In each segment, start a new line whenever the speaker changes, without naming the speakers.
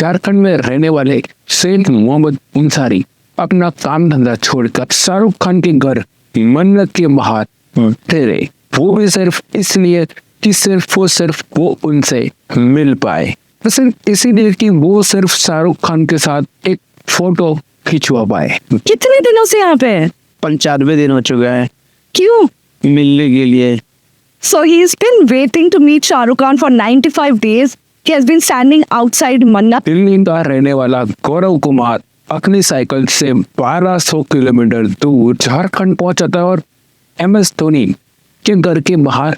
झारखंड में रहने वाले शेख मोहम्मद अंसारी अपना काम धंधा छोड़कर शाहरुख खान के घर मन्नत के बाहर ठहरे, वो भी सिर्फ इसलिए कि सिर्फ वो उनसे मिल पाए, सिर्फ इसीलिए कि वो सिर्फ शाहरुख खान के साथ एक फोटो खिंचवा पाए।
कितने दिनों से यहाँ पे है?
95 दिन हो चुका है
क्यों?
मिलने के लिए।
So he's been waiting to meet Shah Rukh Khan for 95 days. He has been standing outside Mannat.
Delhi का रहने वाला गौरव कुमार अपनी साइकिल से 1200 किलोमीटर दूर झारखंड पहुंचा था और MS धोनी के घर के बाहर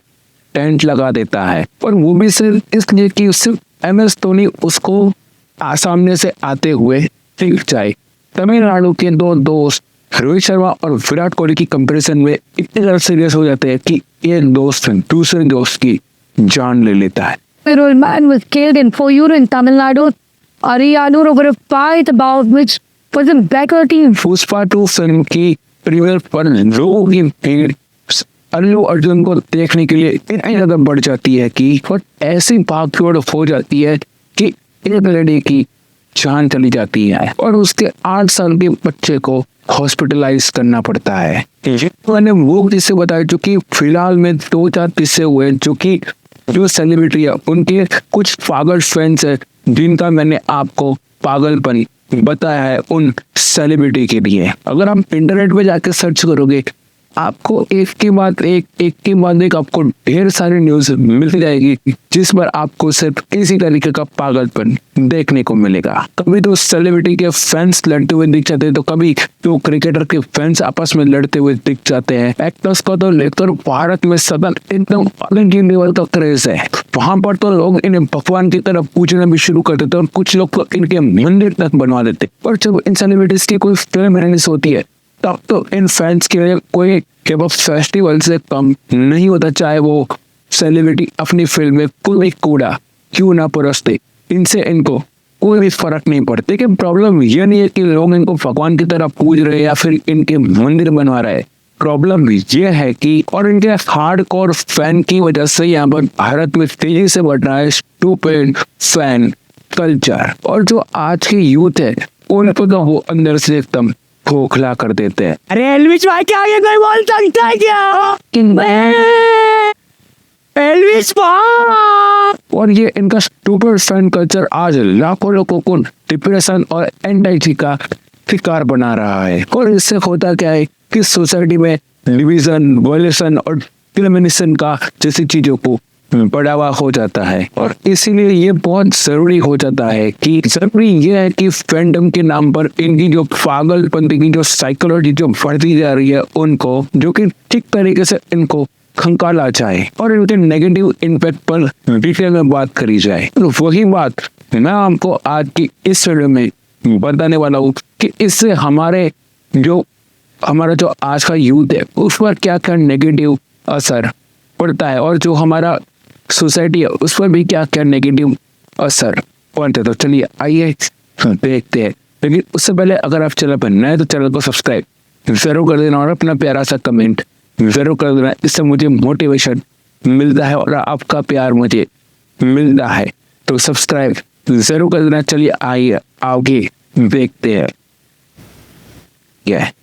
टेंट लगा देता है, और वो भी सिर्फ इसलिए कि सिर्फ MS धोनी उसको सामने से आते हुए दिख जाए। तमिलनाडु के दो दोस्त रोहित शर्मा और विराट कोहली की कंपैरिजन में इतने ज्यादा सीरियस हो जाते हैं कि एक दोस्त दूसरे दोस्त की जान ले लेता है।
The old man was killed in Foyur in Tamil Nadu. Ariyanur over a fight about which was a better team.
Pushpa 2 film की प्रीमियर पर लोगों की भीड़ अल्लू अर्जुन को देखने के लिए इतनी ज्यादा बढ़ जाती है कि ऐसी भागदौड़ हो जाती है कि एक लड़की की जान चली जाती है और उसके 8 साल के बच्चे को हॉस्पिटलाइज करना पड़ता है। मैंने वो किस्से बताए जो कि फिलहाल में 2-4 किस्से हुए जो सेलिब्रिटी है उनके कुछ पागल फ्रेंड्स है जिनका मैंने आपको पागलपन बताया है उन सेलिब्रिटी के लिए। अगर आप इंटरनेट पे जाके सर्च करोगे आपको एक के बाद एक आपको ढेर सारी न्यूज मिलती जाएगी जिस पर आपको सिर्फ इसी तरीके का पागलपन देखने को मिलेगा। कभी तो सेलिब्रिटी के फैंस लड़ते हुए दिख जाते हैं, तो कभी तो क्रिकेटर के फैंस आपस में लड़ते हुए दिख जाते हैं। एक्टर्स का तो लेकर भारत में सदन एकदम अलग ही लेवल का क्रेज है। वहां पर तो लोग इन्हें भगवान की तरफ पूजना भी शुरू कर देते और कुछ लोग तो इनके मंदिर तक बनवा देते। और जब इन सेलिब्रिटीज की कोई फिल्म रिलीज होती है तब तो इन फैंस के लिए कोई केवल फेस्टिवल से कम नहीं होता, चाहे वो सेलिब्रिटी अपनी फिल्म में कोई कूड़ा क्यों ना परसते, इनसे इनको कोई भी फर्क नहीं पड़ता। लेकिन प्रॉब्लम ये नहीं है कि लोग इनको भगवान की तरह पूज रहे हैं या फिर इनके मंदिर बनवा रहे हैं। प्रॉब्लम ये है कि और इनके हार्डकोर फैन की वजह से यहाँ पर भारत में तेजी से बढ़ रहा है स्टूपिड फैन कल्चर, और जो आज की यूथ है उनको तो वो अंदर से एकदम खोखला कर देते हैं।
अरे एल्विश भाई क्या ये कोई बोल सकता है क्या? एल्विश भाई!
और ये इनका स्टूपिड फैन कल्चर आज लाखों लोगों को डिप्रेशन और एंजाइटी का शिकार बना रहा है। और इससे होता क्या है कि सोसाइटी में डिवीजन, वॉयलेशन और डिस्क्रिमिनेशन का जैसी चीजों को बढ़ावा हो जाता है। और इसीलिए ये बहुत जरूरी हो जाता है कि जरूरी ये है कि फैंडम के नाम पर इनकी जो पागलपंती की जो साइकोलॉजी जो बढ़ती जा रही है उनको जो कि ठीक तरीके से इनको खंगाला जाए और इनके नेगेटिव इम्पैक्ट पर डिटेल में बात करी जाए। तो वही बात मैं आपको आज की इस वीडियो में बताने वाला हूँ कि इससे हमारा जो आज का यूथ है उस पर क्या क्या नेगेटिव असर पड़ता है और जो हमारा सोसाइटी है उस पर भी क्या क्या नेगेटिव असर पड़ता है। तो चलिए आइए देखते हैं। लेकिन उससे पहले अगर आप चैनल पर नए तो चैनल को सब्सक्राइब जरूर कर देना और अपना प्यारा सा कमेंट जरूर कर देना। इससे मुझे मोटिवेशन मिलता है और आपका प्यार मुझे मिलता है, तो सब्सक्राइब जरूर कर देना। चलिए आइए आगे देखते हैं।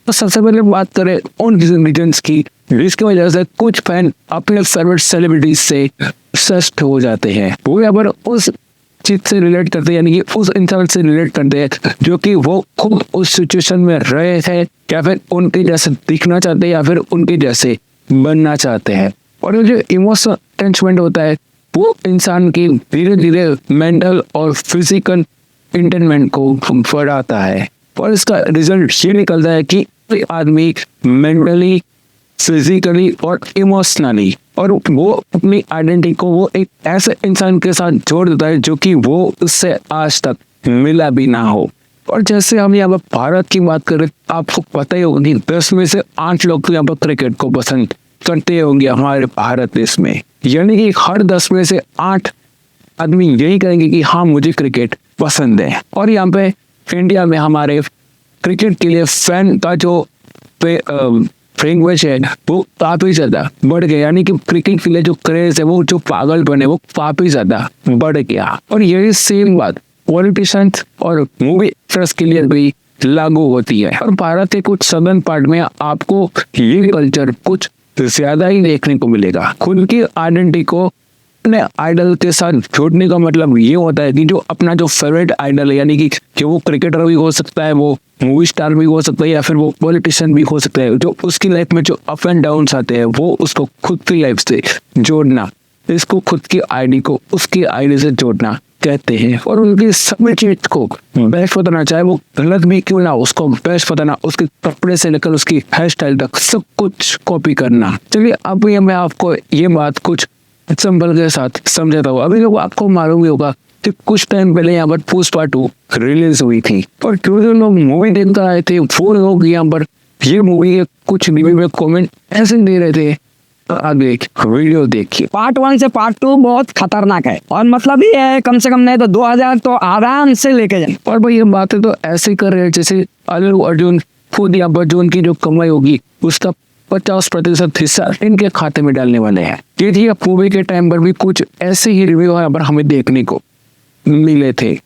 तो सबसे पहले बात करें उन रीजंस की जिसकी वजह से कुछ फैन अपने फेवरेट सेलिब्रिटी से ऑब्सेस्ड हो जाते हैं। वो यहाँ पर उस चीज से रिलेट करते हैं, यानी कि उस इंसान से रिलेट करते हैं जो कि वो खुद उस सिचुएशन में रहे थे या फिर उनके जैसे दिखना चाहते हैं या फिर उनके जैसे बनना चाहते हैं। और ये जो इमोशनल अटैचमेंट होता है वो इंसान की धीरे धीरे मेंटल और फिजिकल इंटेनमेंट को बढ़ाता है और इसका रिजल्ट ये निकलता है कि आदमी मेंटली, फिजिकली और इमोशनली और वो अपनी आइडेंटिटी को वो एक ऐसे इंसान के साथ जोड़ देता है जो कि वो उससे आज तक मिला भी ना हो। और जैसे हम यहाँ पर भारत की बात करें, आपको पता ही होगी 10 में से 8 लोग तो यहाँ पर क्रिकेट को पसंद करते होंगे हमारे भारत देश में, यानी कि हर 10 में से 8 आदमी यही कहेंगे कि हाँ मुझे क्रिकेट पसंद है। और यहाँ पे इंडिया में हमारे क्रिकेट के लिए फैन का जो फ्रेंगवेज है वो काफी ज्यादा बढ़ गया, यानी कि क्रिकेट के लिए जो क्रेज है वो जो पागलपन है वो काफी ज्यादा बढ़ गया। और यही सेम बात पॉलिटिशियंस और मूवी एक्टर्स के लिए भी लागू होती है। और भारत के कुछ सदर्न पार्ट में आपको ये कल्चर कुछ ज्यादा ही देखने को मिलेगा। खुद की आइडेंटिटी को अपने आइडल के साथ जोड़ने का मतलब ये होता है कि जो अपना जो फेवरेट आइडल है, यानी कि वो क्रिकेटर भी हो सकता है, वो मूवी स्टार भी हो सकता है, या फिर वो पॉलिटिशियन भी हो सकता है, जो उसकी लाइफ में जो अप एंड डाउन्स आते हैं वो उसको खुद की लाइफ से जोड़ना, इसको खुद की आईडी को उसकी आईडी से जोड़ना कहते हैं। और उनकी सभी चीज को बेस्ट बताना, चाहे वो गलत भी क्यों ना, उसको बेस्ट बताना, उसके कपड़े से लेकर उसकी हेयर स्टाइल तक सब कुछ कॉपी करना। चलिए अब ये मैं आपको ये बात कुछ एग्जाम्पल के साथ समझाता हूँ। अभी लोग आपको मालूम ही होगा कि कुछ टाइम पहले यहाँ पर पुष्पा 2 रिलीज हुई थी, और जो जो लोग मूवी देखकर आए थे वो लोग यहाँ पर ये मूवी के कुछ रिव्यू में कमेंट ऐसे दे रहे थे। आगे वीडियो देखिए।
पार्ट 1 से पार्ट 2 बहुत खतरनाक है, और मतलब ये है कम से कम नहीं तो 2000 तो आराम से लेके जाए।
और भाई ये बातें तो ऐसे कर रहे हैं जैसे अल्लू अर्जुन खुद यहाँ पर जो उनकी जो कमाई होगी उसका 50% हिस्सा इनके खाते में डालने वाले हैं। ये थी मूवी के टाइम पर भी कुछ ऐसे ही रिव्यू यहाँ पर हमें देखने को मिले थे।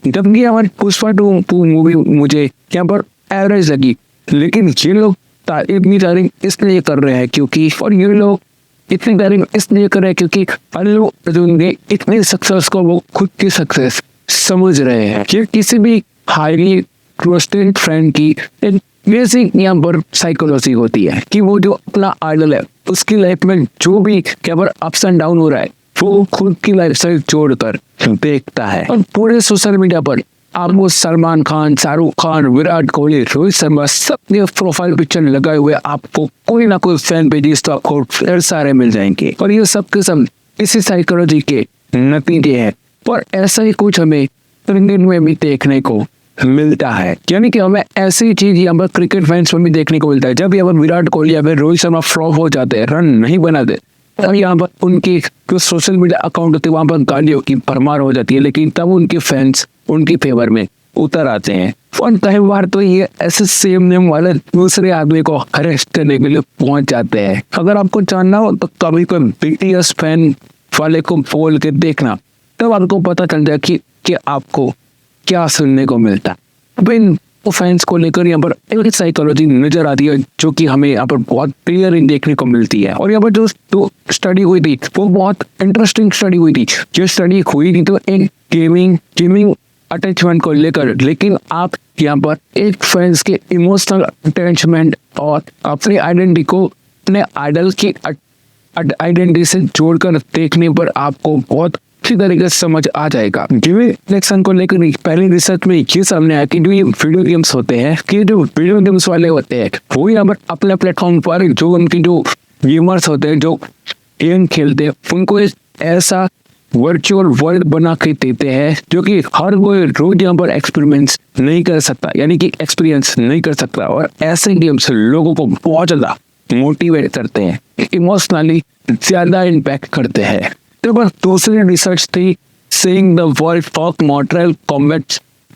जबकि हमारी पुष्पा 2 मूवी मुझे यहाँ पर एवरेज लगी, लेकिन ये लोग इतनी तारीफ इसलिए कर रहे हैं क्योंकि, और ये लोग इतनी तारीफ इसलिए कर रहे हैं क्योंकि अल्लू अर्जुन ने इतनी सक्सेस को वो खुद की सक्सेस समझ रहे हैं। ये किसी भी हाईली ट्रस्टेड फ्रेंड की एक बेसिक यहाँ पर साइकोलॉजी होती है कि वो जो अपना आइडल है उसकी लाइफ में जो भी क्या पर अप्स एंड डाउन हो रहा है वो खुद की लाइफ से जोड़कर देखता है। और पूरे सोशल मीडिया पर आपको सलमान खान, शाहरुख खान, विराट कोहली, रोहित शर्मा सबने प्रोफाइल पिक्चर लगाए हुए आपको कोई ना कोई फैन पेजेस तो आपको ढेर सारे मिल जाएंगे, और ये सब के सब इसी साइकोलॉजी के नतीजे हैं। और ऐसा ही कुछ हमें क्रिकेट में भी देखने को मिलता है, यानी कि हमें ऐसी चीज यहाँ पर क्रिकेट फैंस में भी देखने को मिलता है। जब यहाँ पर विराट कोहली या फिर रोहित शर्मा फ्लॉप हो जाते हैं, रन नहीं बनाते, तब यहाँ पर उनकी जो सोशल मीडिया अकाउंट होते हैं वहां पर गालियों की भरमार हो जाती है, लेकिन तब उनके फैंस उनकी फेवर में उतर आते हैं। और कई बार तो ये ऐसे सेम नेम वाले दूसरे आदमी को अरेस्ट करने के लिए पहुंच जाते हैं। अगर आपको जानना हो तो कभी कोई BTS फैन वाले को बोल के देखना, तब आपको पता चल जाए कि आपको क्या सुनने को मिलता है। अब इन फैंस को लेकर यहाँ पर एक साइकोलॉजी नजर आती है जो कि हमें यहाँ पर बहुत क्लियर देखने को मिलती है। और यहाँ पर जो स्टडी हुई थी वो बहुत इंटरेस्टिंग स्टडी हुई थी। जो स्टडी हुई थी तो एक गेमिंग अटैचमेंट को लेकर, लेकिन आप यहाँ पर एक फैंस के इमोशनल अटैचमेंट और अपनी आइडेंटिटी को अपने आइडल की आइडेंटिटी से जोड़कर देखने पर आपको बहुत अच्छी तरीके से समझ आ जाएगा। गेमिंग इलेक्शन को लेकर पहले रिसर्च में ये सामने आया कि जो ये वीडियो गेम्स होते हैं, कि जो वीडियो गेम्स वाले होते हैं वो यहाँ पर अपने प्लेटफॉर्म पर जो उनकी जो गेमर्स होते हैं जो गेम खेलते हैं उनको ऐसा वर्चुअल वर्ल्ड बना के देते हैं जो कि हर कोई रोज यहाँ पर एक्सपेरिमेंट्स नहीं कर सकता, यानी कि एक्सपीरियंस नहीं कर सकता। और ऐसे गेम्स लोगों को बहुत ज्यादा मोटिवेट करते हैं, इमोशनली ज्यादा इम्पैक्ट करते हैं। तो बस दूसरी रिसर्च थी seeing the world top Mortal Kombat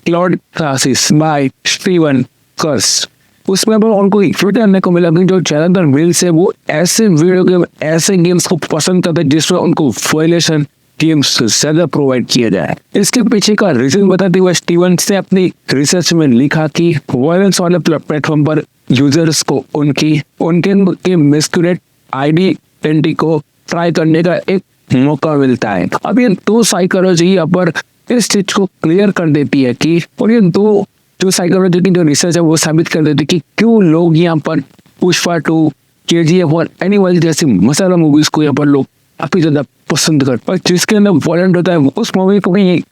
cloud classes by Steven Kurs. उसमें पर उनको इक्विट करने को मिला कि जो ज्यादातर रील्स है वो ऐसे वीडियो गेम, ऐसे गेम्स को पसंद करते हैं जिसमें उनको वायलेशन गेम्स ज्यादा प्रोवाइड किया जाए। इसके पीछे का रीजन बताते हुए स्टीवन ने अपनी रिसर्च में लिखा कि वायलेंस वाले प्लेटफॉर्म पर यूजर्स को उनके मिस्क्यूरेट आइडेंटिटी को ट्राई करने का एक मौका मिलता है। अब ये दो साइकोलॉजी यहाँ पर इस चीज को क्लियर कर देती है कि, और ये दो जो साइकोलॉजी की जो रिसर्च है वो साबित कर देती है कि क्यों लोग यहाँ पर पुष्पा 2, KGF और एनिमल जैसी मसाला मूवीज को यहाँ पर लोग काफी ज्यादा पसंद करते हैं। जिसके अंदर वॉयलेंट होता है उस मूवी को भी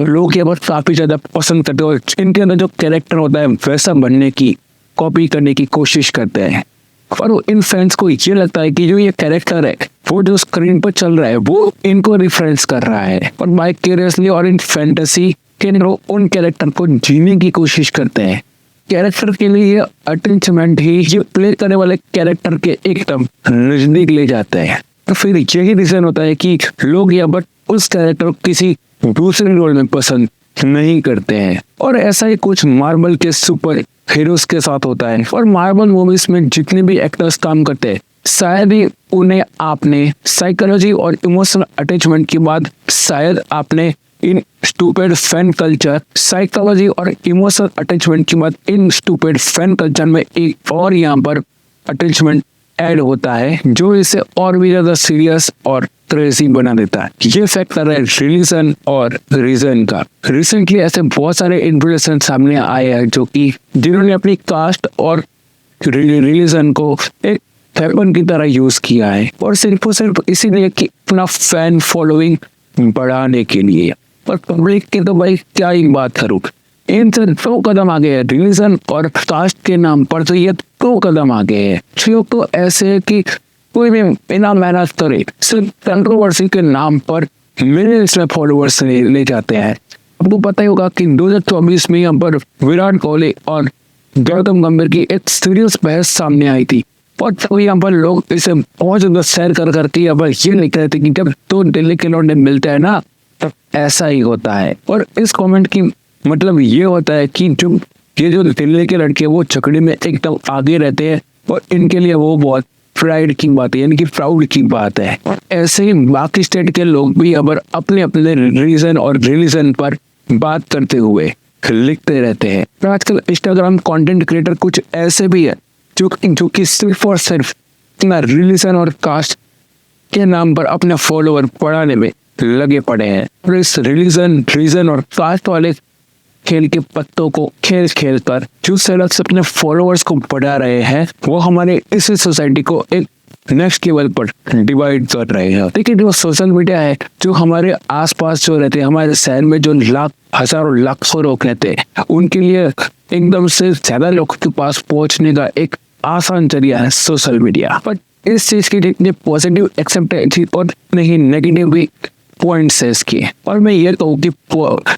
लोग यहाँ पर काफी ज्यादा पसंद करते हैं, और इनके अंदर जो कैरेक्टर होता है वैसा बनने की, कॉपी करने की कोशिश करते हैं। और इन फैंस को ये लगता है कि जो ये कैरेक्टर है वो जो स्क्रीन पर चल रहा है वो इनको रिफरेंस कर रहा है, और वाइकेरियसली और इन फैंटेसी के उन कैरेक्टर को जीने की कोशिश करते हैं। कैरेक्टर के लिए अटैचमेंट ही ये प्ले करने वाले कैरेक्टर के एकदम नजदीक ले जाते हैं। तो फिर यही रीजन होता है कि लोग यहाँ पर उस कैरेक्टर को किसी दूसरे रोल में पसंद नहीं करते हैं। और ऐसा ही कुछ मार्वल के सुपर हीरोज के साथ होता है। और मार्वल मूवीज में जितने भी एक्टर्स काम करते हैं शायद ही उन्हें आपने साइकोलॉजी और इमोशनल अटैचमेंट के बाद शायद आपने इन स्टूपिड फैन कल्चर साइकोलॉजी और इमोशनल अटैचमेंट के बाद इन स्टूपिड फैन कल्चर में एक और यहाँ पर अटैचमेंट ऐड होता है जो इसे और भी ज्यादा सीरियस और क्रेजी बना देता है। ये फैक्टर है रिलीजन और रीजन का। रिसेंटली ऐसे बहुत सारे इन्फ्लुएंसर सामने आए हैं जो कि जिन्होंने अपनी कास्ट और रिलीजन को एक वेपन की तरह यूज किया है और सिर्फ इसीलिए कि अपना फैन फॉलोइंग बढ़ाने के लिए। और पब्लिक की तो भाई क्या ही बात करूं, इनसे 2 कदम आगे है रिलीजन और कास्ट के नाम पर, तो ये 2 कदम आगे है। लोग तो ऐसे है कि कोई भी बिना मेहनत करे सिर्फ कंट्रोवर्सी के नाम पर मिलियंस में फॉलोअर्स ले जाते हैं। आपको पता ही होगा कि 2024 में यहाँ पर विराट कोहली और गौतम गंभीर की एक सीरियस बहस सामने आई थी और तब यहाँ पर लोग इसे बहुत ज्यादा शेयर करके यहाँ पर ये लिख रहे थे कि जब 2 दिल्ली के लौंडे मिलते हैं ना तब ऐसा ही होता है। और इस कमेंट की मतलब ये होता है कि जो दिल्ली के लड़के वो झगड़े में एकदम आगे रहते हैं और इनके लिए वो बहुत प्राइड की बात है, यानी कि प्राउड की बात है। और ऐसे ही बाकी स्टेट के लोग भी अब अपने अपने रीजन और रिलीजन पर बात करते हुए लिखते रहते हैं। तो आजकल इंस्टाग्राम कंटेंट क्रिएटर कुछ ऐसे भी है जो कि सिर्फ और सिर्फ अपना रिलीजन और कास्ट के नाम पर अपने फॉलोअर बढ़ाने में लगे पड़े हैं। और इस रीजन और कास्ट वाले खेल के पत्तों को खेल कर जो सेलेक्ट अपने फॉलोअर्स को बढ़ा रहे हैं वो हमारे इस सोसाइटी को एक नेक्स्ट लेवल पर डिवाइड कर रहे हैं। देखिए जो सोशल मीडिया है, जो हमारे आसपास जो रहते हैं, हमारे शहर में जो हजारों लाखों लोग रहते हैं, उनके लिए एकदम से ज्यादा लोगों के पास पहुंचने का एक आसान जरिया है सोशल मीडिया। बट इस चीज की जितने पॉजिटिव एक्सेप्टेंस और नहीं नेगेटिव भी पॉइंट्स है इसके। और मैं ये कहूँ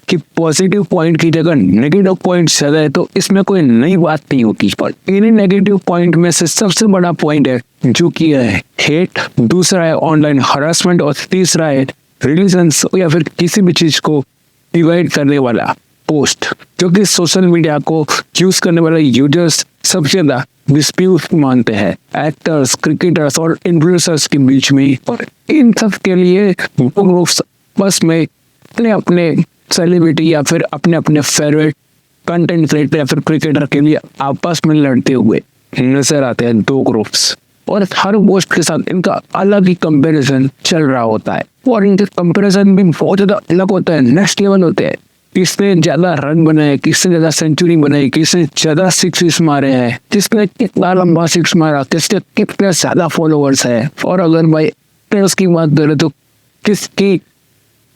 कि पॉजिटिव पॉइंट की जगह नेगेटिव पॉइंट ज्यादा है तो इसमें कोई नई बात नहीं होती। पर इन्हीं नेगेटिव पॉइंट में से सबसे बड़ा पॉइंट है जो कि है हेट, दूसरा है ऑनलाइन हरासमेंट और तीसरा है रिलीजन या फिर किसी भी चीज को डिवाइड करने वाला पोस्ट, जो कि सोशल मीडिया को यूज करने वाले यूजर्स सबसे ज्यादा डिस्प्यूट मानते हैं एक्टर्स, क्रिकेटर्स और इन्फ्लुएंसर्स के बीच में। और इन सब के लिए ग्रुप्स बस में अपने सेलिब्रिटी या फिर अपने फेवरेट कंटेंट क्रिएटर या फिर क्रिकेटर के लिए आपस में लड़ते हुए नजर आते हैं 2 ग्रुप्स। और हर पोस्ट के साथ इनका अलग ही कंपैरिजन चल रहा होता है और इनके कंपैरिजन भी बहुत ज्यादा अलग होता है, नेक्स्ट लेवल होते हैं। किसने ज्यादा रन बनाए, किसने ज्यादा सेंचुरी बनाई, किसने ज्यादा सिक्स मारे हैं, किसने कितना लंबा 6 मारा, किसने कितने ज्यादा फॉलोअर्स है। और अगर भाई एक्टर्स की बात करें तो किसकी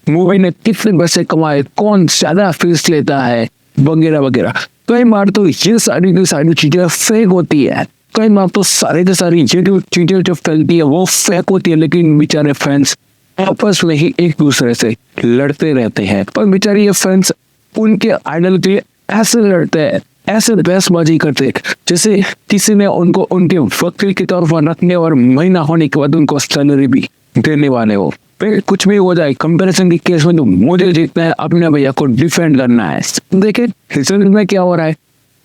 मूवी ने कितने पैसे कमाए, कौन ज्यादा फीस लेता है वगैरह वगैरह। कई बार तो ये सारी की सारी चीजें फेक होती है, कई बार तो सारी की सारी ये जो चीजें जो फैलती है वो फेक होती है, लेकिन बेचारे फैंस आपस में ही एक दूसरे से लड़ते रहते हैं। पर बेचारे ये फैंस उनके आइडल के लिए ऐसे लड़ते हैं, ऐसे बहसबाजी करते हैं जैसे किसी ने उनको उनके वकील के तौर पर रखने और महीना होने के बाद उनको सैलरी भी देने वाले हो। फिर कुछ भी हो जाए कंपैरिजन के केस में तो मुझे जीतना है, अपने भैया को डिफेंड करना है। देखिए रिजल्ट में क्या हो रहा है,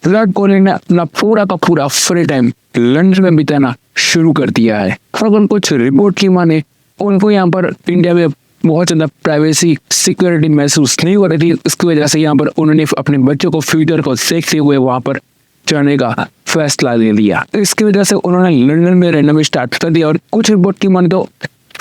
विराट कोहली ने अपना पूरा का पूरा फ्री टाइम लंदन में बिताना शुरू कर दिया है। अगर कुछ रिपोर्ट की माने उनको यहाँ पर इंडिया में बहुत ज्यादा प्राइवेसी सिक्योरिटी महसूस नहीं हो रही थी, इसकी वजह से यहाँ पर उन्होंने अपने बच्चों को फ्यूचर को देखते हुए वहां पर जाने का फैसला ले लिया। इसकी वजह से उन्होंने लंदन में रहना भी स्टार्ट कर दिया। और कुछ रिपोर्ट की माने तो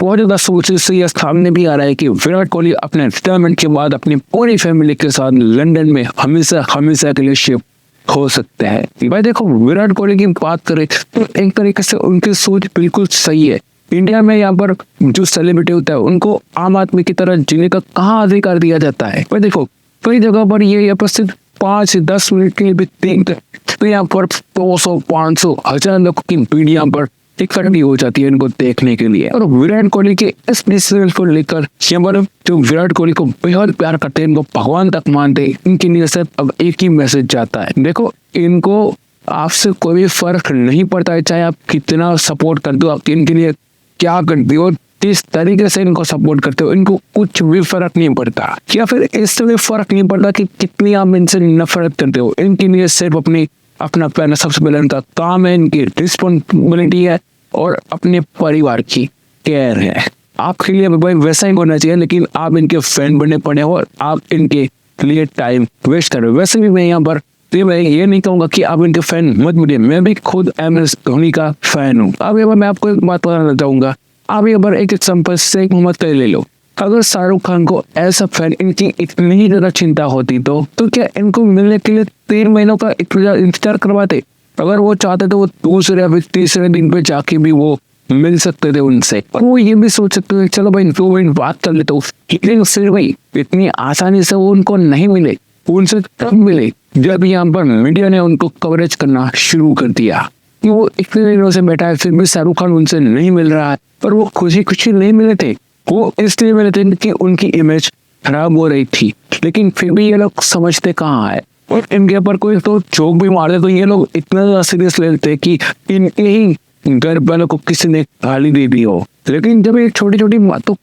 बहुत ज्यादा सोचने से यह सामने भी आ रहा है कि विराट कोहली अपने रिटायरमेंट के बाद अपनी पूरी फैमिली के साथ लंदन में हमेशा के लिए शिफ्ट हो सकते हैं। भाई देखो विराट कोहली की बात करें तो एक तरीके से उनकी सोच बिल्कुल सही है। इंडिया में यहाँ पर जो सेलिब्रिटी होता है उनको आम आदमी की तरह जीने का कहाँ अधिकार दिया जाता है। पर देखो कई जगह पर ये सिर्फ 5 से 10 मिनट के लिए भी तो यहाँ पर 200, 500, 1000 लोगों की भीड़ यहाँ पर इकट्ठी हो जाती है इनको देखने के लिए। और विराट कोहली के इस डिसीजन को लेकर यहाँ पर जो विराट कोहली को बेहद प्यार करते हैं, इनको भगवान तक मानते हैं, इनके लिए सिर्फ अब एक ही मैसेज जाता है, देखो इनको आपसे कोई भी फर्क नहीं पड़ता है, चाहे आप कितना सपोर्ट कर दो, आप इनके लिए क्या करते हो, किस तरीके से इनको सपोर्ट करते हो, इनको कुछ भी फर्क नहीं पड़ता। या फिर इससे भी फर्क नहीं पड़ता कि कितनी आप इनसे नफरत करते हो, इनके लिए सिर्फ अपनी अपना पहना सबसे पहले उनका काम है, इनकी रिस्पॉन्सिबिलिटी है और अपने परिवार की केयर है। आपके लिए भाई वैसा ही होना चाहिए, लेकिन आप इनके फैन बने पड़े हो और आप इनके लिए टाइम वेस्ट कर रहे हो। वैसे भी मैं यहाँ पर तो मैं ये नहीं कहूँगा कि आप इनके फैन मत बनिए, मैं भी खुद MS धोनी का फैन हूँ। अब यहाँ पर मैं आपको एक बात बताना चाहूँगा, आप यहाँ पर एक एग्जाम्पल शेख मोहम्मद का ले लो। अगर शाहरुख खान को ऐसा फैन इनकी इतनी ही ज्यादा चिंता होती तो क्या इनको मिलने के लिए 3 महीनों का इंतजार करवाते? अगर वो चाहते तो वो दूसरे या फिर तीसरे दिन पे जाके भी वो मिल सकते थे उनसे, और वो ये भी सोच सकते थे चलो भाई 2 मिनट बात कर लेते हो। लेकिन फिर भाई इतनी आसानी से वो उनको नहीं मिले। उनसे तब मिले जब यहाँ पर मीडिया ने उनको कवरेज करना शुरू कर दिया कि वो इतने दिनों से बैठा है, फिर भी शाहरुख खान उनसे नहीं मिल रहा है। पर वो खुशी खुशी नहीं मिले थे, वो इसलिए मिले थे कि उनकी इमेज खराब हो रही थी। लेकिन फिर भी ये लोग समझते कहाँ है, और इनके ऊपर कोई तो जोक भी मार दे तो ये लोग इतना ज्यादा सीरियस ले लेते कि इनके ही घर वालों को किसी ने गाली दे दी हो। लेकिन जब ये छोटी छोटी बातों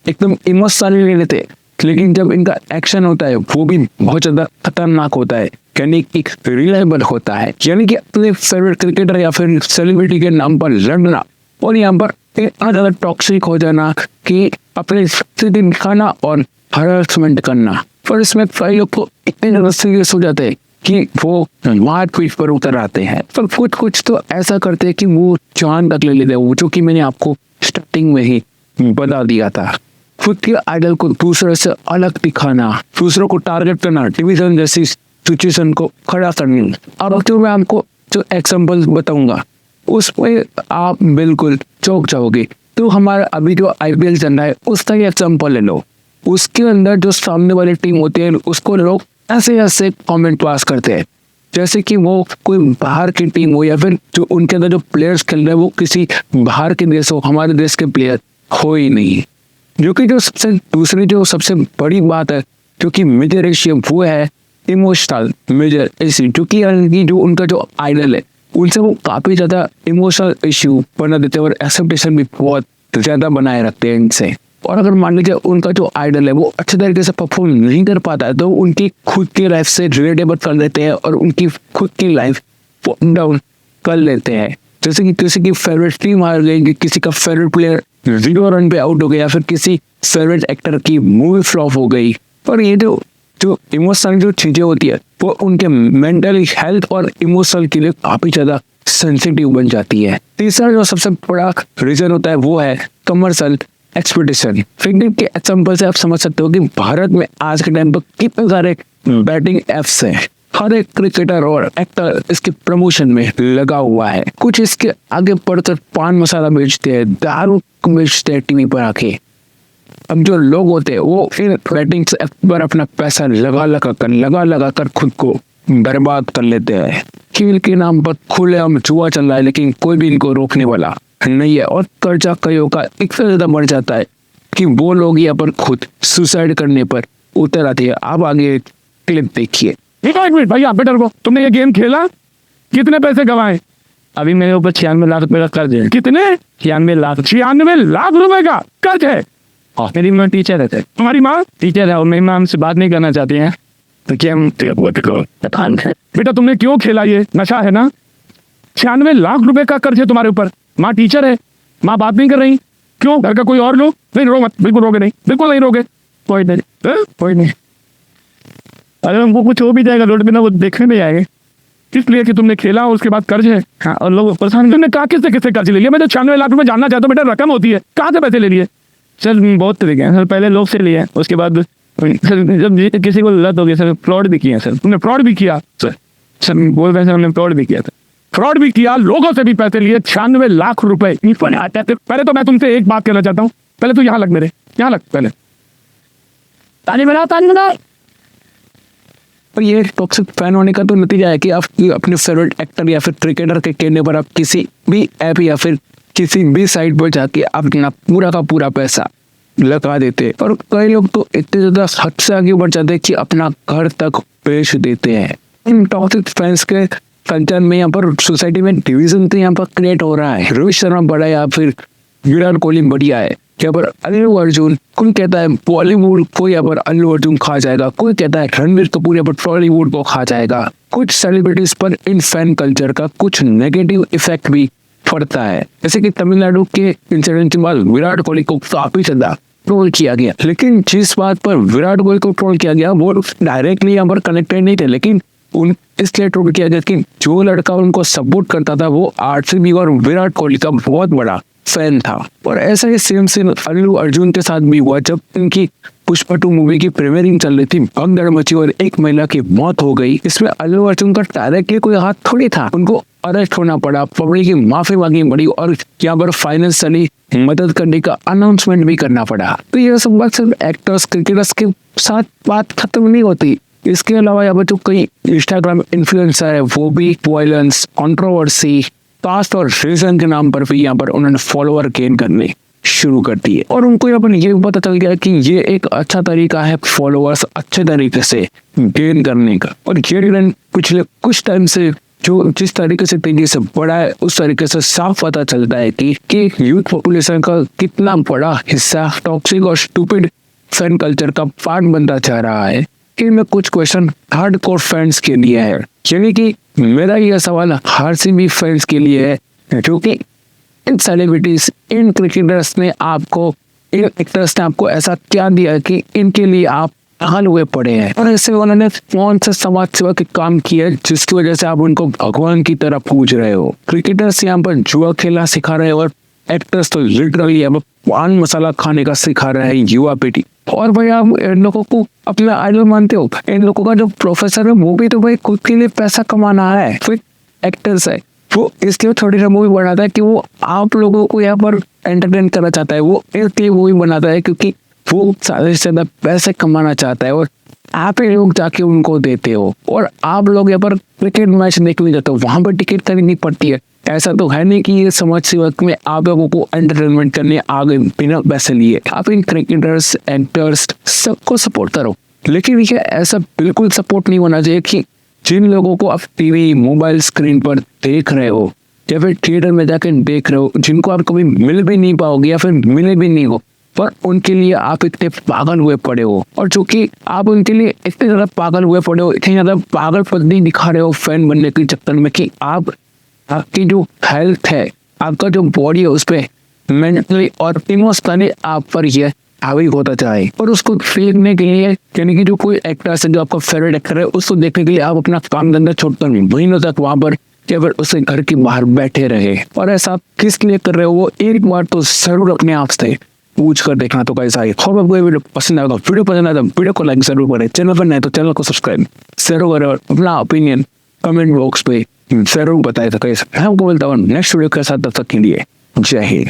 एकदम इमोशनल ले लेते, लेकिन जब इनका एक्शन होता है वो भी बहुत ज्यादा खतरनाक होता है, यानी कि रिलायबल होता है। यानी कि अपने फेवरेट क्रिकेटर या फिर सेलिब्रिटी के नाम पर लड़ना और यहाँ पर इतना ज्यादा टॉक्सिक हो जाना कि अपने स्थिति दिखाना और हरासमेंट करना। पर इसमें कई लोग को इतने ज्यादा सीरियस हो जाते हैं कि वो मारपीट पर उतर आते हैं। पर कुछ तो ऐसा करते हैं कि वो जान तक ले लेते हैं, वो जो कि मैंने आपको स्टार्टिंग में ही बता दिया था। खुद के आइडल को दूसरे से अलग दिखाना, दूसरों को टारगेट करना, डिवीजन जैसी सिचुएशन को खड़ा करना। अब जो मैं आपको जो एग्जांपल बताऊंगा उसमें आप बिल्कुल चौंक जाओगे। तो हमारा अभी जो IPL चल रहा है उसका ही एग्जांपल ले लो। उसके अंदर जो सामने वाली टीम होती है उसको लोग ऐसे ऐसे कमेंट पास करते हैं जैसे कि वो कोई बाहर की टीम हो, या फिर जो उनके अंदर जो प्लेयर्स खेल रहे हैं वो किसी बाहर के देश हो, हमारे देश के प्लेयर हो ही नहीं। जो कि जो सबसे बड़ी बात है जो कि मेजर इश्यू वो है इमोशनल मेजर इश्यू, जो कि जो उनका जो आइडल है उनसे वो काफी ज्यादा इमोशनल इश्यू बना देते हैं और एक्सेप्टेशन भी बहुत ज्यादा बनाए रखते हैं इनसे। और अगर मान लीजिए उनका जो आइडल है वो अच्छे तरीके से परफॉर्म नहीं कर पाता है तो उनकी खुद की लाइफ से रिलेटेबल कर लेते हैं और उनकी खुद की लाइफ डाउन कर लेते हैं। जैसे कि किसी की फेवरेट टीम हार गई, कि किसी का फेवरेट प्लेयर 0 रन पे आउट हो गया, या फिर किसी फेवरेट एक्टर की मूवी फ्लॉप हो गई। और ये जो इमोशनल जो चीजें होती है वो उनके मेंटल हेल्थ और इमोशनल के लिए काफी ज्यादा सेंसिटिव बन जाती है। तीसरा जो सबसे बड़ा रीजन होता है वो है कमर्शियल एक्सपेक्टेशन। क्रिकेट के एग्जांपल से आप समझ सकते हो कि भारत में आज के टाइम पर कितने सारे बैटिंग एप्स हैं। हर एक क्रिकेटर और एक्टर इसके प्रमोशन में लगा हुआ है। कुछ इसके आगे पढ़कर पान मसाला बेचते हैं, दारू बेचते हैं टीवी पर आके। अब जो लोग होते हैं वो इन बैटिंग एप्स पर अपना पैसा लगा कर खुद को बर्बाद कर लेते हैं। खेल के नाम पर खुलेआम जुआ चल रहा है, लेकिन कोई भी इनको रोकने वाला नहीं है। और कर्जा कईयों का इतना ज्यादा बढ़ जाता है कि वो लोग यहाँ पर खुद सुसाइड करने पर उतर आते हैं। आप आगे क्लिप देखिए।
एक मिनट भैया, बेटर को तुमने ये गेम खेला, कितने पैसे गंवाए?
अभी मेरे ऊपर 96 लाख रुपए का कर्ज है।
कितने?
96 लाख।
96 लाख रुपए का कर्ज है।
मेरी माँ टीचर है सर।
तुम्हारी माँ
टीचर है और मेरी माँ हमसे बात नहीं करना चाहती है। तो क्या
बेटा तुमने क्यों खेला? ये नशा है ना। 96 लाख रुपए का कर्ज है तुम्हारे ऊपर। माँ टीचर है, माँ बात नहीं कर रही, क्यों? घर का कोई और लोग? नहीं रो मत, बिल्कुल रोगे नहीं, बिल्कुल नहीं रोगे।
कोई नहीं,
कोई नहीं।
अगर हमको कुछ हो भी जाएगा रोड पे ना, वो देखने नहीं आएंगे।
इसलिए कि तुमने खेला और उसके बाद कर्ज है।
हाँ, और लोग परेशान।
तुमने कहा किससे किससे कर्ज ले लिया? मैं तो 96 लाख रुपए जानना चाहता हूँ बेटा, रकम होती है, कहाँ से पैसे ले लिए?
सर बहुत तरीके हैं सर। पहले लोग से लिए, उसके बाद सर जब किसी को लत हो गई सर, फ्रॉड भी किया सर।
तुमने फ्रॉड भी किया?
सर बोल रहे सर, हमने फ्रॉड भी किया था।
फ्रॉड भी किया, लोगों से भी पैसे लिए। 96 लाख रुपए आता है। पहले तो मैं तुमसे एक बात कहना चाहता हूँ, पहले तो यहाँ लग, मेरे यहाँ लग, पहले ताली बना।
और ये टॉक्सिक फैन होने का तो नतीजा है कि आप अपने फेवरेट एक्टर या फिर क्रिकेटर के कहने पर आप किसी भी ऐप या फिर किसी भी साइट पर जाके अपना पूरा का पूरा पैसा लगा देते। और कई लोग तो इतने ज्यादा हद से आगे बढ़ जाते हैं कि अपना घर तक बेच देते हैं। इन टॉक्सिक फैंस के कंचन में यहाँ पर सोसाइटी में डिवीजन तो यहाँ पर क्रिएट हो रहा है। रोहित शर्मा बड़ा है या फिर विराट कोहली बढ़िया है। यहाँ पर अल्लू अर्जुन, कोई कहता है बॉलीवुड को यहाँ पर अल्लू अर्जुन खा जाएगा, कोई कहता है रणबीर कपूर यहाँ पर टॉलीवुड को खा जाएगा। कुछ सेलिब्रिटीज पर इन फैन कल्चर का कुछ नेगेटिव इफेक्ट भी पड़ता है। जैसे कि तमिलनाडु के इंसिडेंट के बाद विराट कोहली को काफी ज्यादा ट्रोल किया गया, लेकिन जिस बात पर विराट कोहली को ट्रोल किया गया वो डायरेक्टली यहाँ पर कनेक्टेड नहीं थे, लेकिन उन इसलिए ट्रोल किया गया कि जो लड़का उनको सपोर्ट करता था वो आरसीबी और विराट कोहली का बहुत बड़ा फैन था। और ऐसा ही सेम सीन अल्लू अर्जुन के साथ भी हुआ जब इनकी पुष्पा 2 मूवी की प्रीमियरिंग चल रही थी, भगदड़ मची और एक महिला की मौत हो गई। इसमें अल्लू अर्जुन का डायरेक्टली कोई हाथ थोड़ी था, उनको अरेस्ट होना पड़ा, पब्लिक की माफी मांगनी पड़ी और यहाँ पर फाइनेंशियली मदद करने का अनाउंसमेंट भी करना पड़ा। तो ये सब बात सिर्फ एक्टर्स क्रिकेटर्स के साथ बात खत्म नहीं होती। इसके अलावा यहाँ पर जो कई इंस्टाग्राम इन्फ्लुएंसर है वो भी वायलेंस, कंट्रोवर्सी, कास्ट और रीजन के नाम पर भी यहाँ पर उन्होंने फॉलोअर गेन करने शुरू कर दिए और उनको यहाँ पर ये पता चल गया कि ये एक अच्छा तरीका है फॉलोअर्स अच्छे तरीके से गेन करने का। और ये ट्रेंड पिछले कुछ टाइम से जो जिस तरीके से तेजी से बढ़ा है उस तरीके से साफ पता चलता है कि यूथ पॉपुलेशन का कितना बड़ा हिस्सा टॉक्सिक और स्टूपिड फैन कल्चर का पार्ट बनता जा रहा है। कि मैं कुछ क्वेश्चन हार्डकोर फैंस के लिए है, यानी कि मेरा यह सवाल आरसीबी फैंस के लिए है, जो कि इन सेलिब्रिटीज, इन क्रिकेटर्स ने आपको, इन एक्टर्स ने आपको ऐसा क्या दिया कि इनके लिए आप हाल हुए पड़े हैं और ऐसे उन्होंने कौन से समाज सेवा के काम किए जिसकी वजह से आप उनको भगवान की तरह पूज रहे हो। क्रिकेटर्स यहाँ पर जुआ खेलना सिखा रहे हैं और एक्टर्स तो लिटरली अब पान मसाला खाने का सिखा रहे हैं युवा पीढ़ी। और भाई आप इन लोगों को अपना आइडल मानते हो, इन लोगों का जो प्रोफेसर है वो भी तो भाई खुद के लिए पैसा कमाना है, फिर एक्टर्स है वो इसलिए थोड़ी सा मूवी बनाता है कि वो आप लोगों को यहाँ पर एंटरटेन करना चाहता है, वो इसलिए मूवी बनाता है क्योंकि वो ज्यादा से ज्यादा पैसे कमाना चाहता है और आप ही लोग जाके उनको देते हो। और आप लोग यहाँ पर क्रिकेट मैच देखने जाते हो, वहां पर टिकट खरीदनी पड़ती है। ऐसा तो है नहीं कि ये समाज सेवा में आप लोगों को एंटरटेनमेंट करने आ गए बिना पैसे लिए। आप इन क्रिकेटर्स, एक्टर्स सबको सपोर्ट करो, लेकिन ये ऐसा बिल्कुल सपोर्ट नहीं होना चाहिए कि जिन लोगों को आप टीवी, मोबाइल स्क्रीन पर देख रहे हो या फिर थिएटर में जाकर देख रहे हो, जिनको आप कभी मिल भी नहीं पाओगे या फिर मिले भी नहीं हो, पर उनके लिए आप इतने पागल हुए पड़े हो। और चूंकि आप उनके लिए इतने ज्यादा पागल हुए पड़े हो, इतनी ज्यादा पागलपंती दिखा रहे हो फैन बनने के चक्कर में कि आपकी जो हेल्थ है, आपका जो बॉडी है उस पर मेंटली और इमोशनली आप पर यह हावी होता जाए। और उसको देखने के लिए, यानी कि जो कोई एक्टर है जो आपका फेवरेट एक्टर है, उसको देखने के लिए आप अपना काम धंधा छोड़कर महीनों तक वहां पर केवल उसके घर के बाहर बैठे रहे। और ऐसा आप किस लिए कर रहे हो वो एक बार तो जरूर अपने आप से पूछ कर देखना। तो कैसा है, होप आपको ये वीडियो पसंद आएगा। वीडियो पसंद आया तो वीडियो को लाइक जरूर करें, चैनल पर नए तो चैनल को सब्सक्राइब जरूर करें और अपना ओपिनियन कमेंट बॉक्स पे जरूर बताए। तो कैसा मैं आपको बोलता हूँ नेक्स्ट वीडियो के साथ, तब तक के लिए जय हिंद।